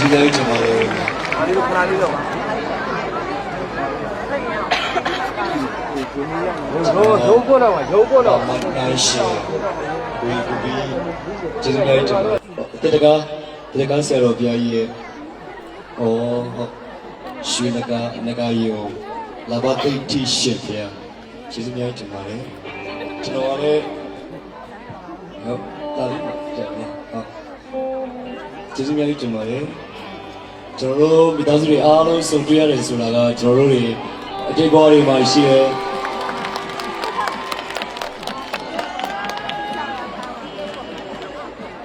ဒီလိုကျွန်တော်တို့အားလေးခဏလေးတော့ပါရုပ်ပေါ်တော့ရုပ်ပေါ်တော့ မန်တိုင်းရှိဝီကူဘီကျေးဇူးများကျွန်တော်တတကားဆရာတော်ဘုရားကြီးရဲ့ဟုတ်ရွှေနဂါကြီးကိုလာဘသိတိရှင်ဘုရားကျေးဇူးများကျွန်တော်လည်းကျွန်တော်လည်းဟုတ်တာလေးပြန်နေဟုတ်ကျေးဇူးများကျွန်တော်လည်းကျွန်တော်တို့မိသားစုတွေအားလုံးစုံတွေ့ရတယ်ဆိုတာကကျွန်တော်တို့တွေအတိတ်ဘဝတွေမှာရှိတယ်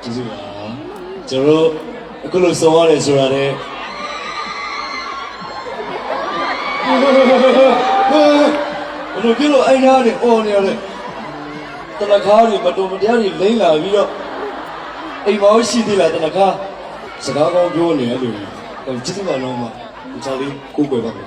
ကျေးဇူးပါကျွန်တော်တို့အခုလိုစုံရတယ်ဆိုတာလည်းဘယ်လိုဖြစ်လို့အိမ်သားတွေအော်နေရလဲတနခါတွေမတော်မတရားတွေလိမ့်လာပြီးတော့အိမ်မောင်းရှိသေးလားတနခါစကားကောင်းပြောနေတယ်လို့ကျေးဇူးပါလုံးမကျွန်တော်လေးကိုယ်ွယ်ပါမယ်